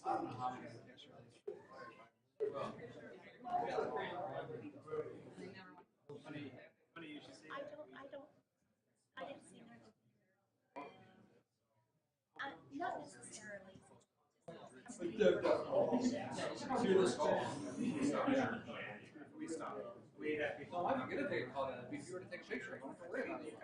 I didn't see that. Not necessarily. We stopped. We had people. No, I'm gonna take a call down. If you were to take a picture, don't worry about it.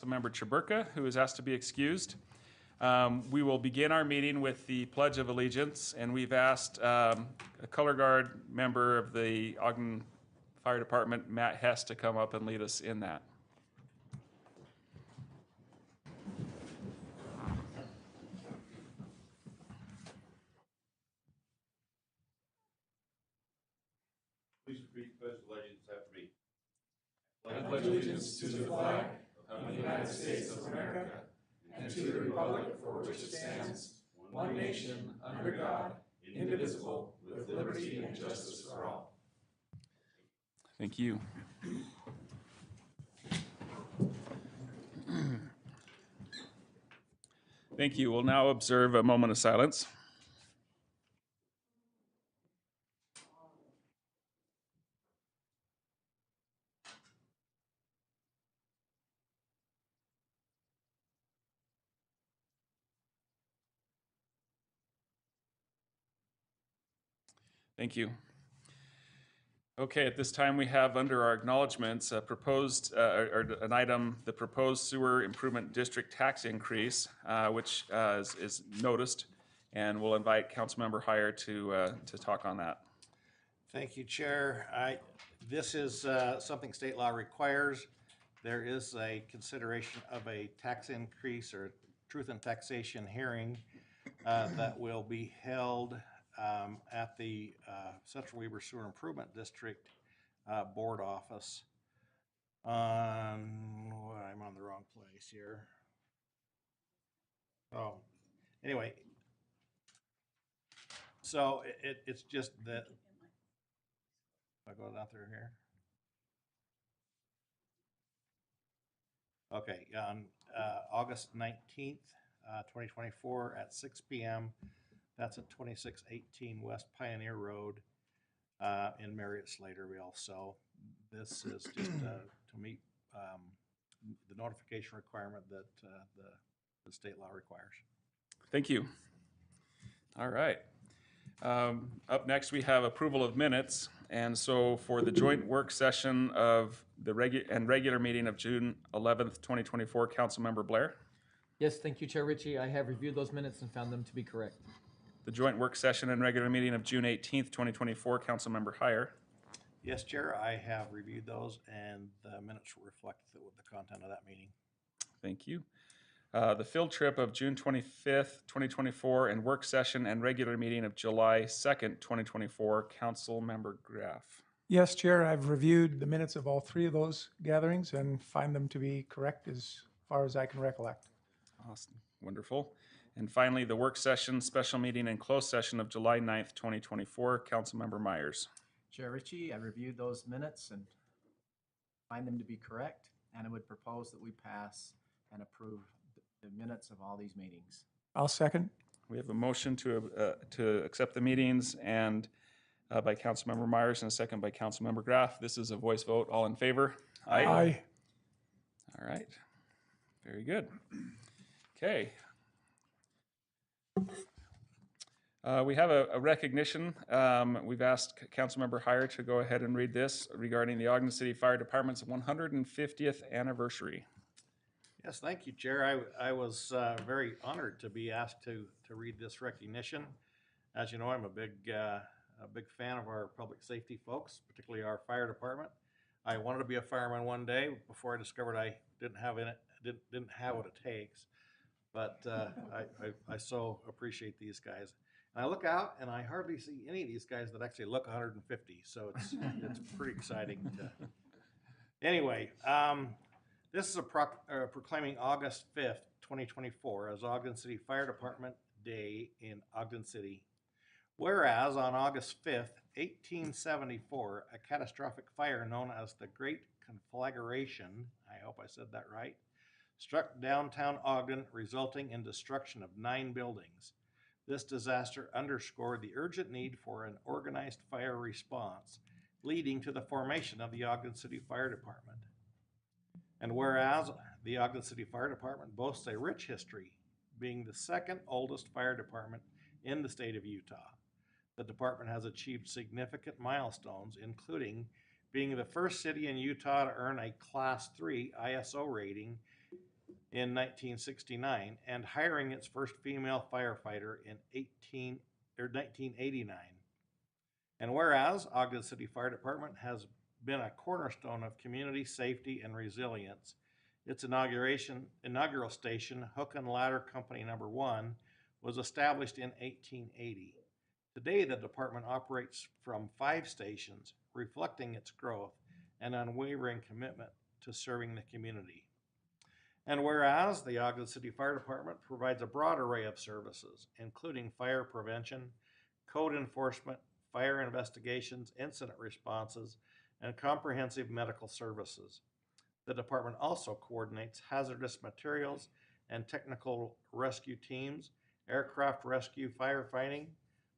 Councilmember Chaburka, who is asked to be excused. We will begin our meeting with the Pledge of Allegiance, and we've asked a color guard member of the Ogden Fire Department, Matt Hess, to come up and lead us in that. Please repeat the Pledge of Allegiance after me. I pledge allegiance to the flag of the United States of America and to the republic for which it stands, one nation, under God, indivisible, with liberty and justice for all. Thank you. Thank you. We'll now observe a moment of silence. Thank you. Okay, at this time we have under our acknowledgements a proposed, or an item, the proposed sewer improvement district tax increase, which is noticed, and we'll invite Councilmember Heyer to talk on that. Thank you, Chair. This is something state law requires. There is a consideration of a tax increase or truth in taxation hearing that will be held at the Central Weber Sewer Improvement District Board Office. I'm on the wrong place here. Oh, anyway. So it's just that. I'll go down through here. Okay, on August 19th, 2024 at 6 p.m. That's at 2618 West Pioneer Road in Marriott Slaterville. So this is just to meet the notification requirement that the state law requires. Thank you. All right. Up next, we have approval of minutes. And so for the joint work session of the regular meeting of June 11th, 2024, Councilmember Blair. Yes, thank you, Chair Ritchie. I have reviewed those minutes and found them to be correct. The joint work session and regular meeting of June 18th, 2024, Councilmember Heyer. Yes, Chair, I have reviewed those and the minutes reflect the content of that meeting. Thank you. The field trip of June 25th, 2024, and work session and regular meeting of July 2nd, 2024, Councilmember Graff. Yes, Chair, I've reviewed the minutes of all three of those gatherings and find them to be correct as far as I can recollect. Awesome. Wonderful. And finally, the work session, special meeting, and closed session of July 9th, 2024, Councilmember Myers. Chair Ritchie, I reviewed those minutes and find them to be correct, and I would propose that we pass and approve the minutes of all these meetings. I'll second. We have a motion to accept the meetings and by Councilmember Myers and a second by Councilmember Graff. This is a voice vote. All in favor? Aye. All right. Very good. Okay. We have a recognition. We've asked Councilmember Heyer to go ahead and read this regarding the Ogden City Fire Department's 150th anniversary. Yes, thank you, Chair. I was very honored to be asked to read this recognition. As you know, I'm a big fan of our public safety folks, particularly our fire department. I wanted to be a fireman one day before I discovered I didn't have what it takes. But I so appreciate these guys. And I look out and I hardly see any of these guys that actually look 150. So it's pretty exciting. Anyway, this is proclaiming August 5th, 2024 as Ogden City Fire Department Day in Ogden City. Whereas on August 5th, 1874, a catastrophic fire known as the Great Conflagration, I hope I said that right, struck downtown Ogden, resulting in destruction of 9 buildings. This disaster underscored the urgent need for an organized fire response, leading to the formation of the Ogden City Fire Department. And whereas the Ogden City Fire Department boasts a rich history, being the second oldest fire department in the state of Utah, the department has achieved significant milestones, including being the first city in Utah to earn a Class 3 ISO rating in 1969 and hiring its first female firefighter in 1989. And whereas Ogden City Fire Department has been a cornerstone of community safety and resilience, its inaugural station, Hook and Ladder Company No. 1, was established in 1880. Today, the department operates from 5 stations, reflecting its growth and unwavering commitment to serving the community. And whereas the Ogden City Fire Department provides a broad array of services, including fire prevention, code enforcement, fire investigations, incident responses, and comprehensive medical services. The department also coordinates hazardous materials and technical rescue teams, aircraft rescue firefighting,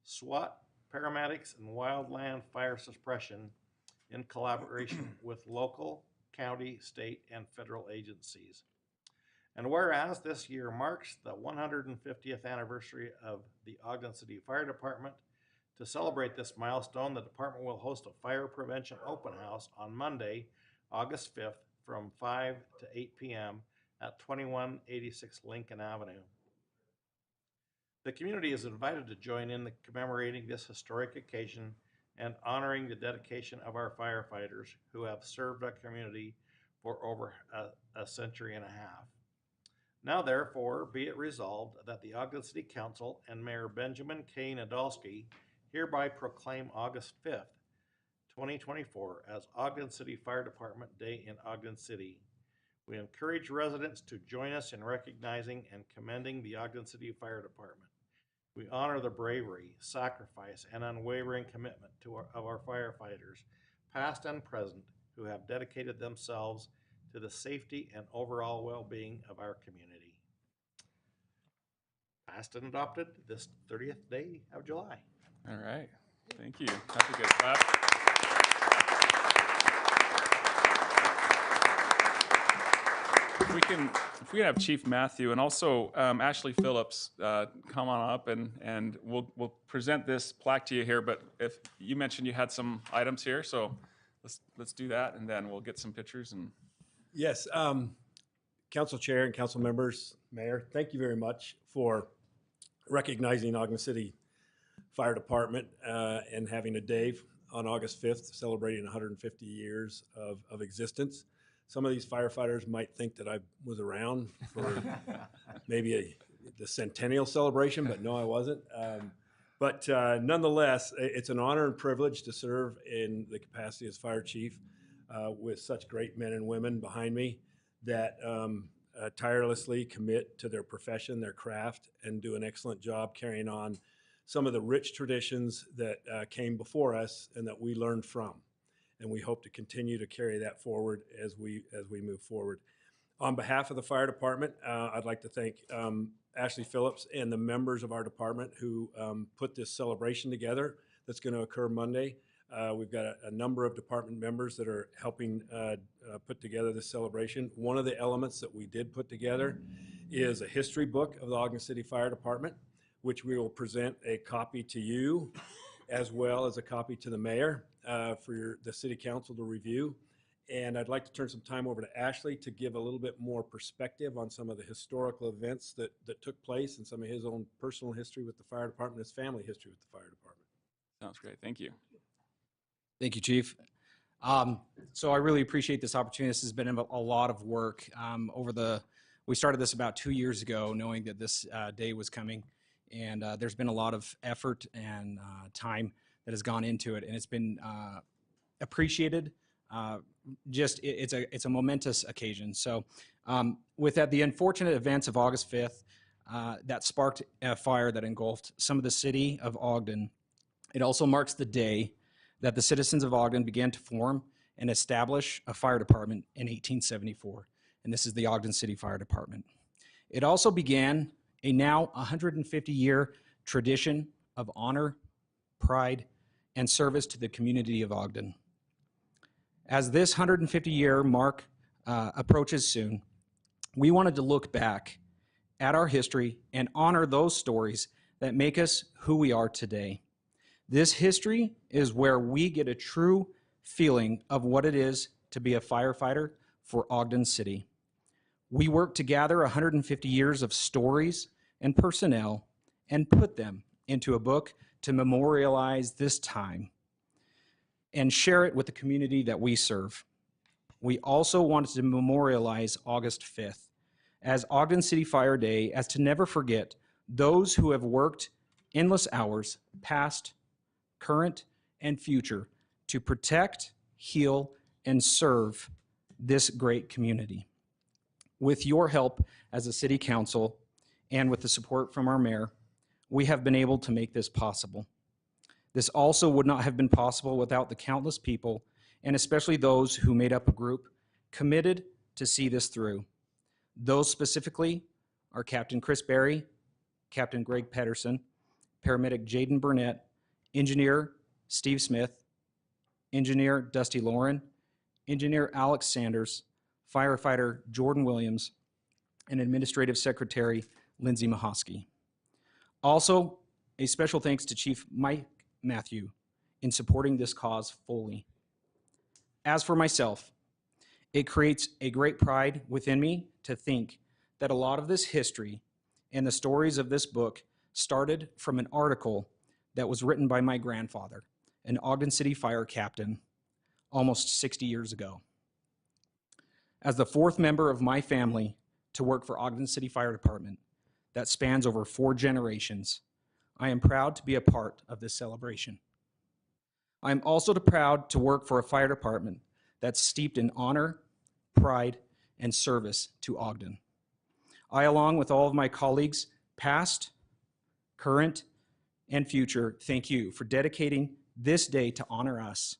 SWAT, paramedics, and wildland fire suppression in collaboration with local, county, state, and federal agencies. And whereas this year marks the 150th anniversary of the Ogden City Fire Department, to celebrate this milestone, the department will host a fire prevention open house on Monday, August 5th from 5 to 8 p.m. at 2186 Lincoln Avenue. The community is invited to join in commemorating this historic occasion and honoring the dedication of our firefighters who have served our community for over a century and a half. Now therefore be it resolved that the Ogden City Council and Mayor Benjamin K. Nadolski hereby proclaim August 5th, 2024 as Ogden City Fire Department Day in Ogden City. We encourage residents to join us in recognizing and commending the Ogden City Fire Department. We honor the bravery, sacrifice, and unwavering commitment of our firefighters, past and present, who have dedicated themselves to the safety and overall well-being of our community. Passed and adopted this 30th day of July. All right. Thank you. That's a good clap. If we can have Chief Matthew and also Ashley Phillips come on up and we'll present this plaque to you here. But if you mentioned you had some items here, so let's do that and then we'll get some pictures and. Yes, Council Chair and Council members, Mayor, thank you very much for recognizing Ogden City Fire Department and having a day on August 5th celebrating 150 years of existence. Some of these firefighters might think that I was around for maybe the centennial celebration, but no, I wasn't. But nonetheless, it's an honor and privilege to serve in the capacity as fire chief with such great men and women behind me that tirelessly commit to their profession, their craft, and do an excellent job carrying on some of the rich traditions that came before us and that we learned from. And we hope to continue to carry that forward as we move forward. On behalf of the fire department, I'd like to thank Ashley Phillips and the members of our department who put this celebration together that's going to occur Monday. We've got a number of department members that are helping put together this celebration. One of the elements that we did put together is a history book of the Ogden City Fire Department, which we will present a copy to you as well as a copy to the mayor for the city council to review. And I'd like to turn some time over to Ashley to give a little bit more perspective on some of the historical events that took place and some of his own personal history with the fire department, his family history with the fire department. Sounds great. Thank you. Thank you, Chief. So I really appreciate this opportunity. This has been a lot of work. We started this about 2 years ago, knowing that this day was coming. And there's been a lot of effort and time that has gone into it, and it's been appreciated. It's a momentous occasion. So with that, the unfortunate events of August 5th that sparked a fire that engulfed some of the city of Ogden, it also marks the day that the citizens of Ogden began to form and establish a fire department in 1874, and this is the Ogden City Fire Department. It also began a now 150-year tradition of honor, pride, and service to the community of Ogden. As this 150-year mark approaches soon, we wanted to look back at our history and honor those stories that make us who we are today. This history is where we get a true feeling of what it is to be a firefighter for Ogden City. We worked to gather 150 years of stories and personnel and put them into a book to memorialize this time and share it with the community that we serve. We also wanted to memorialize August 5th as Ogden City Fire Day, as to never forget those who have worked endless hours, past, current, and future, to protect, heal, and serve this great community. With your help as a city council and with the support from our mayor, we have been able to make this possible. This also would not have been possible without the countless people, and especially those who made up a group committed to see this through. Those specifically are Captain Chris Berry, Captain Greg Pedersen, paramedic Jaden Burnett, engineer Steve Smith, engineer Dusty Lauren, engineer Alex Sanders, firefighter Jordan Williams, and administrative secretary Lindsay Mahosky. Also, a special thanks to Chief Mike Matthew in supporting this cause fully. As for myself, it creates a great pride within me to think that a lot of this history and the stories of this book started from an article that was written by my grandfather, an Ogden City fire captain, almost 60 years ago. As the fourth member of my family to work for Ogden City Fire Department that spans over 4 generations, I am proud to be a part of this celebration. I am also proud to work for a fire department that's steeped in honor, pride, and service to Ogden. I, along with all of my colleagues, past, current, and future, thank you for dedicating this day to honor us.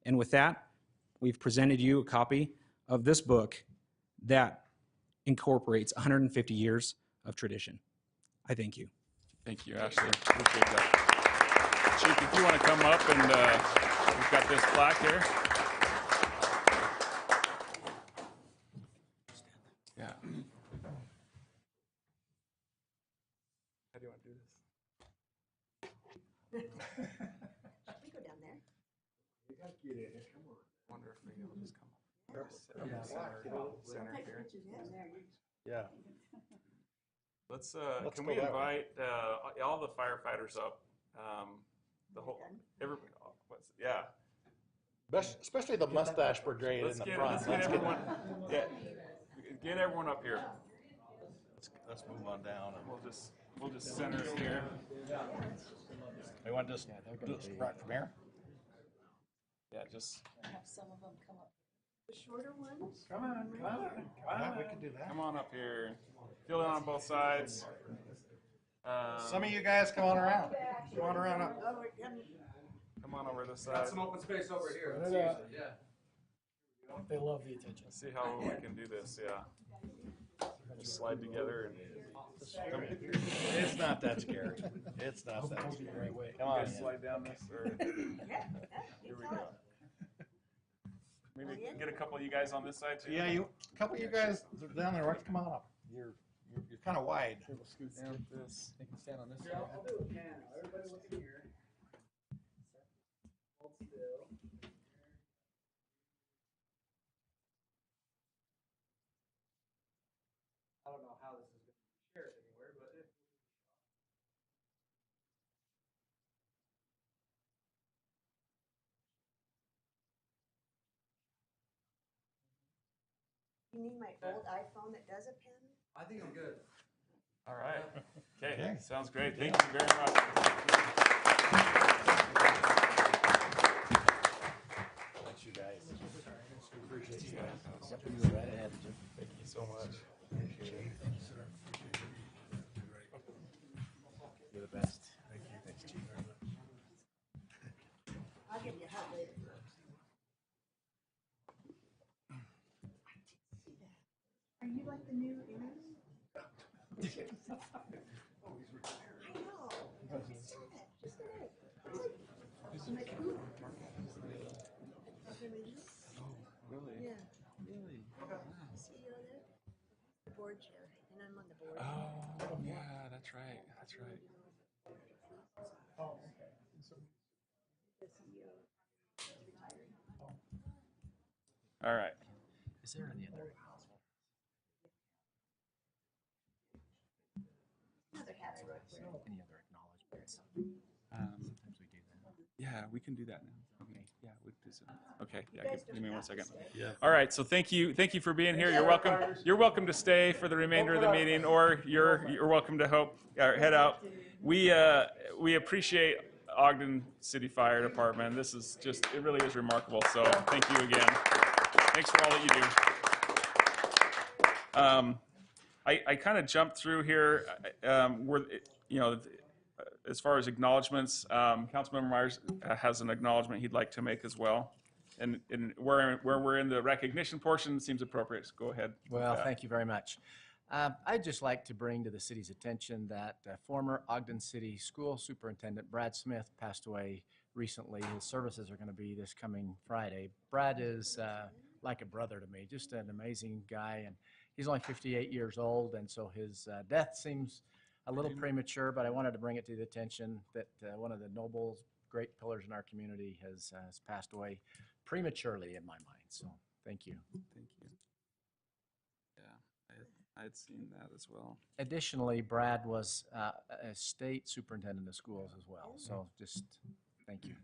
And with that, we've presented you a copy of this book that incorporates 150 years of tradition. I thank you. Thank you, Ashley. Appreciate that. Chief, if you want to come up and we've got this plaque here. Yeah. How do you want to do this? We go down there. Wonder if maybe I'll just come up. Sit in the center here. Yeah. Let's Let's can go we that way. invite all the firefighters up? The whole, everybody, yeah. Especially the mustache brigade in the front. Let's get everyone, yeah, get everyone up here. Let's move on down. We'll just center it here. We want to just do this right from here? Yeah, just Have some of them come up. The shorter ones? Come on. We can do that. come on up here. Feel it on both sides. Some of you guys come on around. Come on around up. Come on over this side. Got some open space over here. Let's use it, yeah. They love the attention. Let's see how we can do this. Yeah. Just slide together and. It's not that scary. It's not that scary. Come on. You guys slide down this, or here we go. Maybe get a couple of you guys on this side too. Yeah, a couple of you guys down there, come on up. You're kind of wide. We'll scoot down this. They can stand on this side. I'll do it now. Everybody look in here. Hold still. I don't know how this is going to be shared anywhere, but it. You need my old iPhone that does a pen? I think I'm good. All right. Okay. Okay. Sounds great. Thank you very much. Thanks, you guys. Appreciate you guys. Thank you so much. You're the best. Thank you. Thanks, Chief. I'll give you a hug later. Are you like the new Aaron? I know. Just today. I'm like, ooh. Really? Yeah. Really? CEO there? The board chair, and I'm on the board. Oh, yeah, that's right. That's right. Oh, okay. The CEO. All right. Is there any other? Fridays. Um, Sometimes we do that. Yeah, we can do that now. Okay. Yeah, we do so. Okay, yeah, guys give me don't one have to second. stay. Yeah. All right, so thank you for being here. You're welcome. You're welcome to stay for the remainder of the meeting, or you're welcome to head out. We appreciate Ogden City Fire Department. This is just, it really is remarkable. So thank you again. Thanks for all that you do. I kind of jumped through here. As far as acknowledgements, Councilmember Myers has an acknowledgement he'd like to make as well. And where we're in the recognition portion, it seems appropriate. So go ahead. Well, thank you very much. I'd just like to bring to the city's attention that former Ogden City School Superintendent Brad Smith passed away recently. His services are going to be this coming Friday. Brad is like a brother to me, just an amazing guy, and he's only 58 years old, and so his death seems a little premature, but I wanted to bring it to the attention that one of the noble, great pillars in our community has passed away prematurely in my mind. So thank you. Thank you. Yeah, I had seen that as well. Additionally, Brad was a state superintendent of schools as well. So just thank you.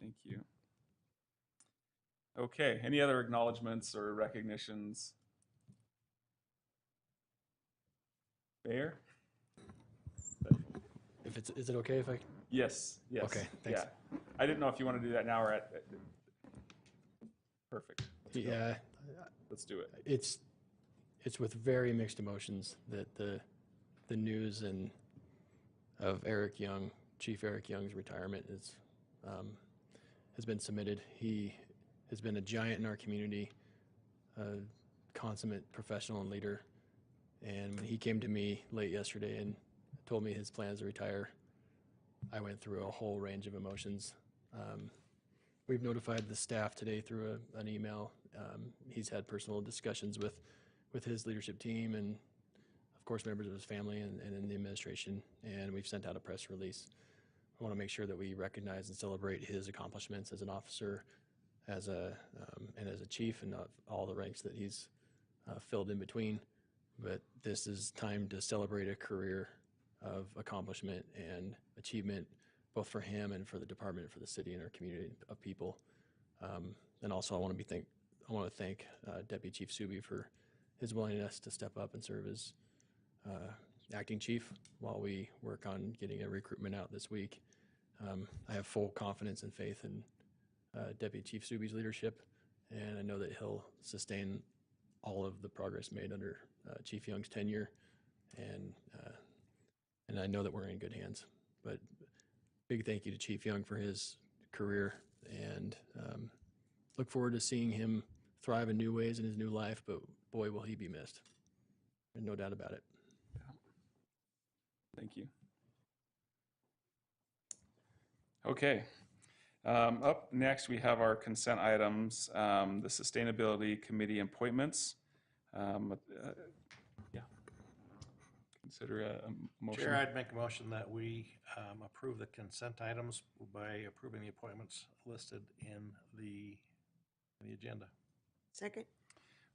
Thank you. Okay, any other acknowledgements or recognitions? Mayor? Is it okay if I? Yes. Okay, thanks. Yeah. I didn't know if you want to do that now or at perfect. Yeah, Let's do it. it's with very mixed emotions that the news of Eric Young, Chief Eric Young's retirement has been submitted. He has been a giant in our community, a consummate professional and leader. And when he came to me late yesterday and told me his plans to retire, I went through a whole range of emotions. We've notified the staff today through an email. He's had personal discussions with his leadership team and, of course, members of his family and in the administration, and we've sent out a press release. I want to make sure that we recognize and celebrate his accomplishments as an officer, and as a chief, and all the ranks that he's filled in between. But this is time to celebrate a career of accomplishment and achievement, both for him and for the department, for the city and our community of people. And also, I want to thank Deputy Chief Subi for his willingness to step up and serve as acting chief while we work on getting a recruitment out this week. I have full confidence and faith in Deputy Chief Subi's leadership, and I know that he'll sustain all of the progress made under Chief Young's tenure, and I know that we're in good hands. But big thank you to Chief Young for his career, and look forward to seeing him thrive in new ways in his new life, but boy, will he be missed. There's no doubt about it. Thank you. Okay. Up next, we have our consent items, the Sustainability Committee appointments. Yeah. Consider a motion. Chair, I'd make a motion that we approve the consent items by approving the appointments listed in the agenda. Second?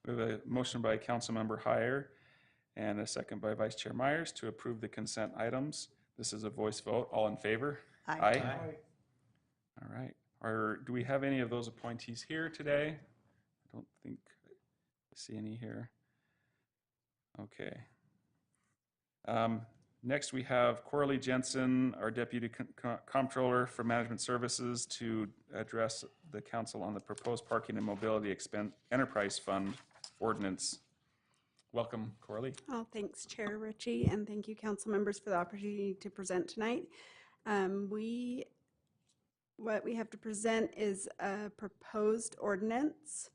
We have a motion by Councilmember Heyer and a second by Vice Chair Myers to approve the consent items. This is a voice vote. All in favor? Aye. All right. Do we have any of those appointees here today? I don't think I see any here. Okay. Next, we have Coralie Jensen, our Deputy Comptroller for Management Services, to address the council on the proposed Parking and Mobility Enterprise Fund ordinance. Welcome, Coralie. Oh, thanks, Chair Ritchie, and thank you, council members, for the opportunity to present tonight. What we have to present is a proposed ordinance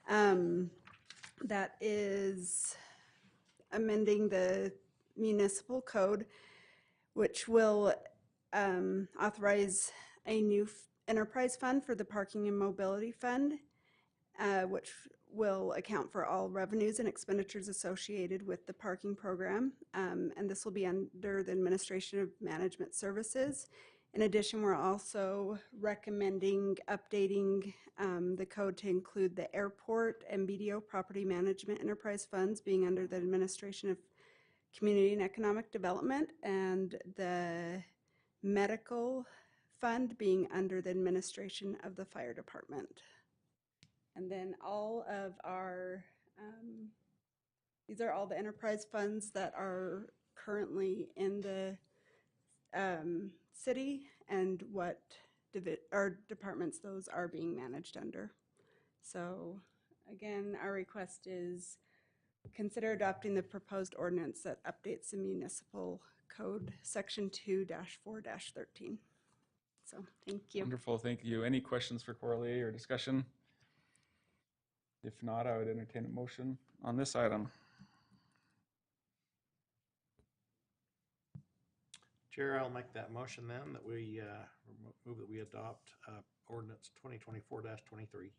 that is amending the municipal code, which will authorize a new enterprise fund for the Parking and Mobility Fund, which will account for all revenues and expenditures associated with the parking program. And this will be under the Administration of Management Services. In addition, we're also recommending updating the code to include the airport and BDO property management enterprise funds being under the Administration of community and economic development, and the medical fund being under the administration of the fire department. And then all of our, these are all the enterprise funds that are currently in the city and what departments those are being managed under. So again, our request is consider adopting the proposed ordinance that updates the municipal code section 2-4-13. So thank you. Wonderful, thank you. Any questions for Coralie or discussion? If not, I would entertain a motion on this item. Chair, I'll make that motion then, that we move that we adopt ordinance 2024-23.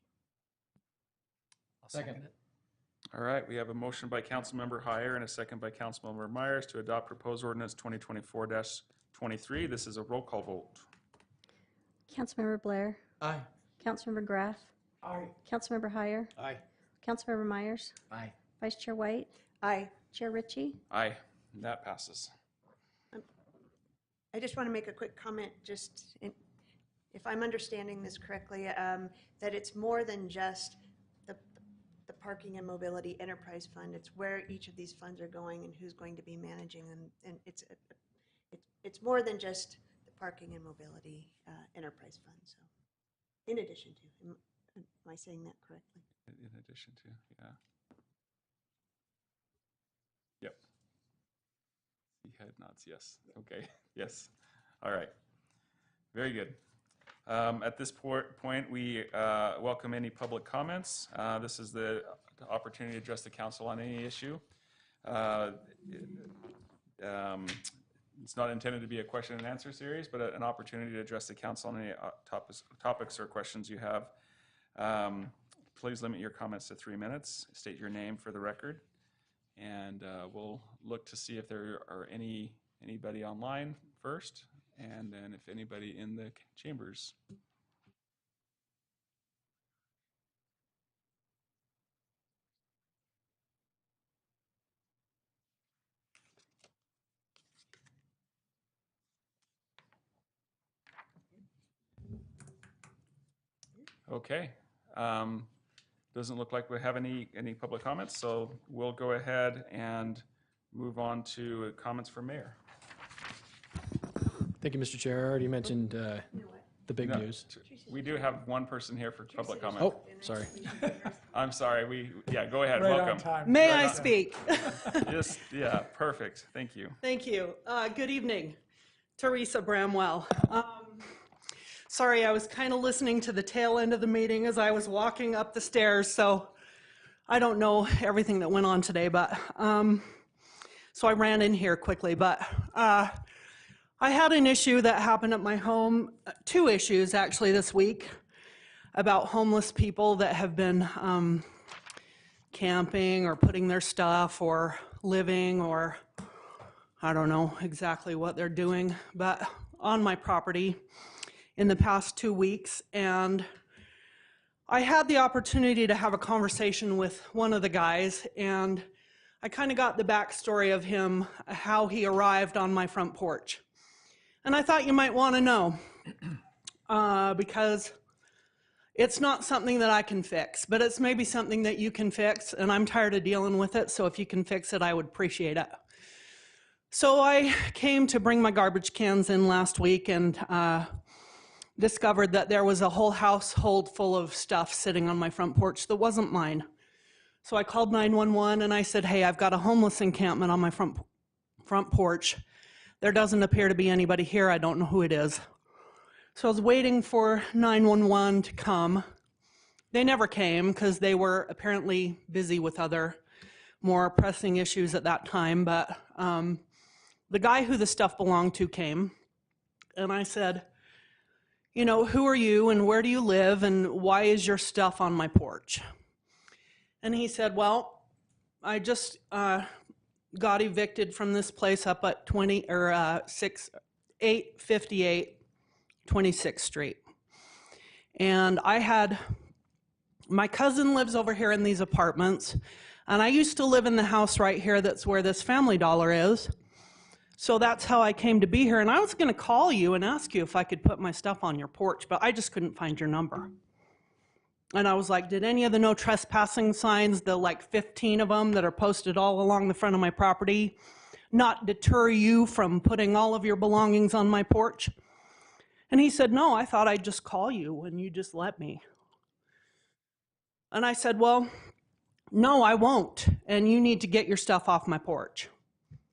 I'll second it. All right, we have a motion by Councilmember Heyer and a second by Councilmember Myers to adopt proposed ordinance 2024-23. This is a roll call vote. Councilmember Blair. Aye. Councilmember Graff. Aye. Councilmember Heyer. Aye. Councilmember Myers. Aye. Vice Chair White. Aye. Chair Ritchie. Aye, that passes. I just want to make a quick comment, if I'm understanding this correctly, that it's more than just the Parking and Mobility Enterprise Fund. It's where each of these funds are going and who's going to be managing them. And it's more than just the Parking and Mobility Enterprise Fund. So, in addition to, am I saying that correctly? In addition to, yeah. Yep. The head nods, yes. Okay, yes. All right. Very good. At this point, we welcome any public comments. This is the opportunity to address the council on any issue. It's not intended to be a question and answer series, but an opportunity to address the council on any topics or questions you have. Please limit your comments to 3 minutes. State your name for the record. And we'll look to see if there are anybody online first, and then if anybody in the chambers. Okay. Doesn't look like we have any public comments, so we'll go ahead and move on to comments from Mayor. Thank you, Mr. Chair. I already mentioned the big news. We do have one person here for public comment. Oh, sorry. I'm sorry. Go ahead. Right Welcome. on time. May Right I on. speak? Yes. Yeah. Perfect. Thank you. Thank you. Good evening. Teresa Bramwell. Sorry, I was kind of listening to the tail end of the meeting as I was walking up the stairs, so I don't know everything that went on today, but so I ran in here quickly. But I had an issue that happened at my home, 2 issues actually this week, about homeless people that have been camping or putting their stuff or living, or I don't know exactly what they're doing, but on my property in the past 2 weeks. And I had the opportunity to have a conversation with one of the guys, and I kind of got the backstory of him, how he arrived on my front porch. And I thought you might want to know, because it's not something that I can fix, but it's maybe something that you can fix, and I'm tired of dealing with it, so if you can fix it, I would appreciate it. So I came to bring my garbage cans in last week and discovered that there was a whole household full of stuff sitting on my front porch that wasn't mine. So I called 911 and I said, hey, I've got a homeless encampment on my front porch. There doesn't appear to be anybody here. I don't know who it is. So I was waiting for 911 to come. They never came because they were apparently busy with other more pressing issues at that time. But the guy who the stuff belonged to came, and I said, you know, who are you and where do you live and why is your stuff on my porch? And he said, well, I just got evicted from this place up at 858 26th Street. And I had my cousin lives over here in these apartments, and I used to live in the house right here that's where this Family Dollar is. So that's how I came to be here, and I was going to call you and ask you if I could put my stuff on your porch, but I just couldn't find your number. And I was like, did any of the no trespassing signs, the like 15 of them that are posted all along the front of my property, not deter you from putting all of your belongings on my porch? And he said, no, I thought I'd just call you and you just let me. And I said, well, no, I won't, and you need to get your stuff off my porch.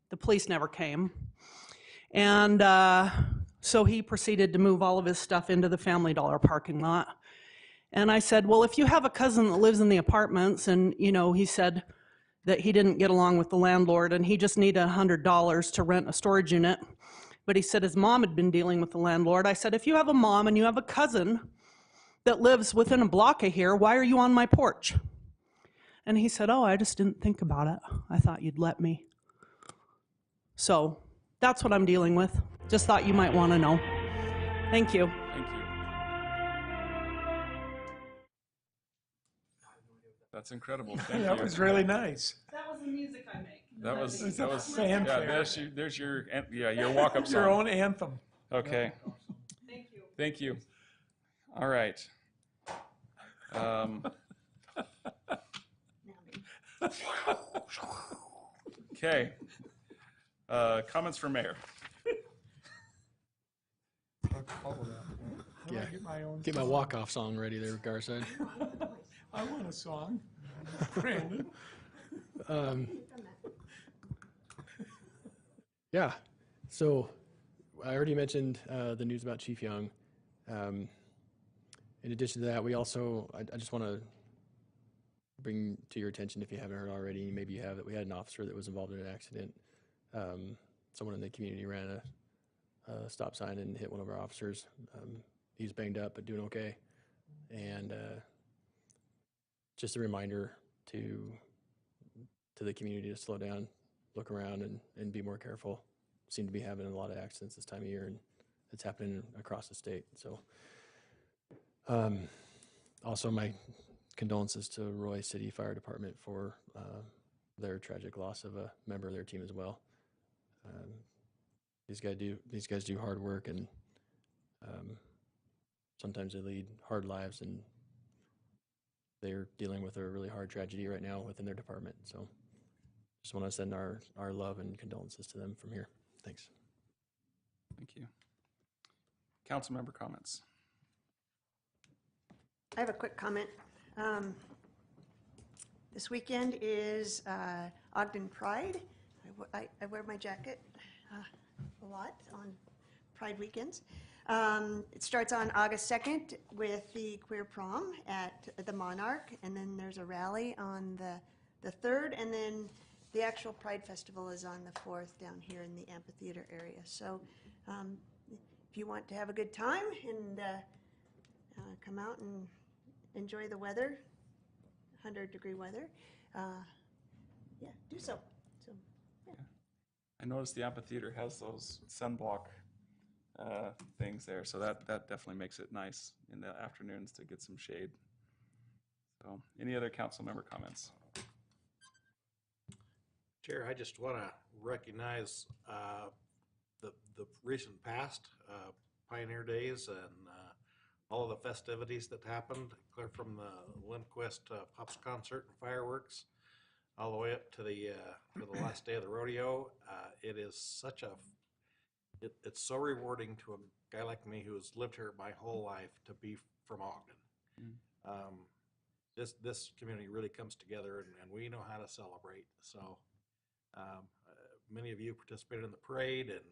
The police never came. And so he proceeded to move all of his stuff into the Family Dollar parking lot. And I said, well, if you have a cousin that lives in the apartments, and, you know, he said that he didn't get along with the landlord and he just needed $100 to rent a storage unit. But he said his mom had been dealing with the landlord. I said, if you have a mom and you have a cousin that lives within a block of here, why are you on my porch? And he said, oh, I just didn't think about it. I thought you'd let me. So that's what I'm dealing with. Just thought you might want to know. Thank you. Thank you. That's incredible. Thank you. That was really nice. That was the music I make. That was fanfare. Yeah, there's your your walk-up song. Your own anthem. Okay. Thank you. Thank you. All right. Okay. Comments from Mayor. Yeah. I Get my walk-off song ready there, Garside. I want a song, Brandon. Yeah. So I already mentioned the news about Chief Young. In addition to that, we also, I just want to bring to your attention, if you haven't heard already, maybe you have, that we had an officer that was involved in an accident. Someone in the community ran a stop sign and hit one of our officers. He's banged up, but doing okay. And just a reminder to the community to slow down, look around, and be more careful. Seem to be having a lot of accidents this time of year, and it's happening across the state. So also my condolences to Roy City Fire Department for their tragic loss of a member of their team as well. These guys do hard work, and sometimes they lead hard lives, and they're dealing with a really hard tragedy right now within their department. So just want to send our love and condolences to them from here. Thanks. Thank you. Council member comments. I have a quick comment. This weekend is Ogden Pride. I wear my jacket a lot on Pride weekends. It starts on August 2nd with the queer prom at the Monarch, and then there's a rally on the 3rd, and then the actual Pride Festival is on the 4th down here in the amphitheater area. So if you want to have a good time and come out and enjoy the weather, 100-degree weather, yeah, do so. So, yeah. I noticed the amphitheater has those sunblock things there, so that definitely makes it nice in the afternoons to get some shade. So, any other council member comments? Chair, I just want to recognize the recent past, Pioneer Days, and all of the festivities that happened, clear from the Lindquist Pops concert and fireworks, all the way up to the last day of the rodeo. It is such it's so rewarding to a guy like me who has lived here my whole life to be from Ogden. This community really comes together, and we know how to celebrate. So many of you participated in the parade and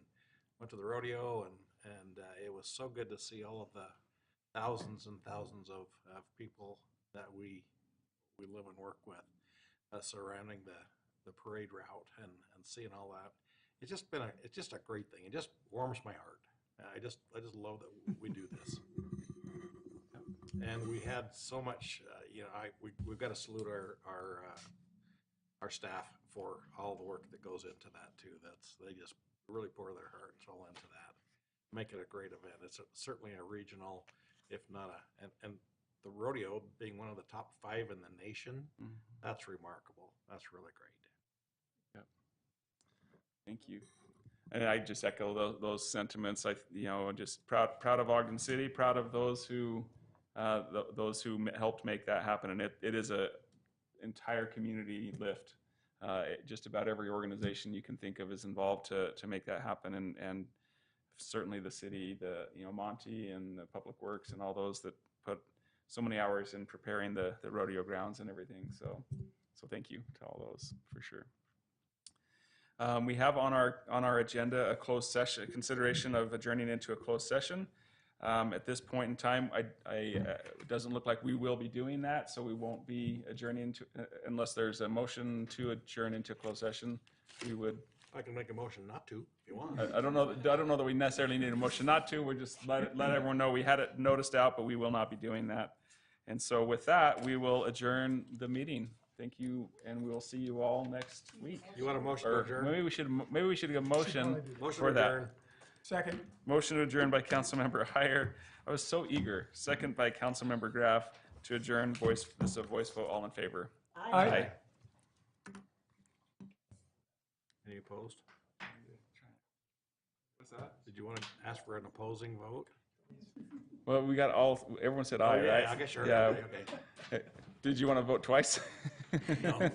went to the rodeo, and it was so good to see all of the thousands and thousands of people that we live and work with surrounding the parade route and seeing all that. It's just a great thing. It just warms my heart. I just love that we do this. And we had so much, we've got to salute our staff for all the work that goes into that too. They just really pour their heart and soul into that. Make it a great event. It's certainly a regional, if not and the rodeo being one of the top 5 in the nation, that's remarkable. That's really great. Yep. Thank you. And I just echo those sentiments. Just proud of Ogden City, proud of those who helped make that happen. And it is a entire community lift. Just about every organization you can think of is involved to make that happen. And certainly the city, Monty and the Public Works and all those that put so many hours in preparing the rodeo grounds and everything. So thank you to all those for sure. We have on our agenda a closed session, a consideration of adjourning into a closed session. At this point in time, it doesn't look like we will be doing that, so we won't be adjourning unless there's a motion to adjourn into closed session. We would. I can make a motion not to, if you want. I don't know that we necessarily need a motion not to. We're just let everyone know we had it noticed out, but we will not be doing that. And so with that, we will adjourn the meeting. Thank you, and we will see you all next week. You want a motion to adjourn? Maybe we should get a motion for that. Second. Motion to adjourn by Councilmember Heyer. I was so eager. Second by Councilmember Graff to adjourn. This is a voice vote. All in favor? Aye. Any opposed? What's that? Did you want to ask for an opposing vote? Well, we got everyone said aye, yeah, right? I guess you're yeah. okay. Did you want to vote twice? No.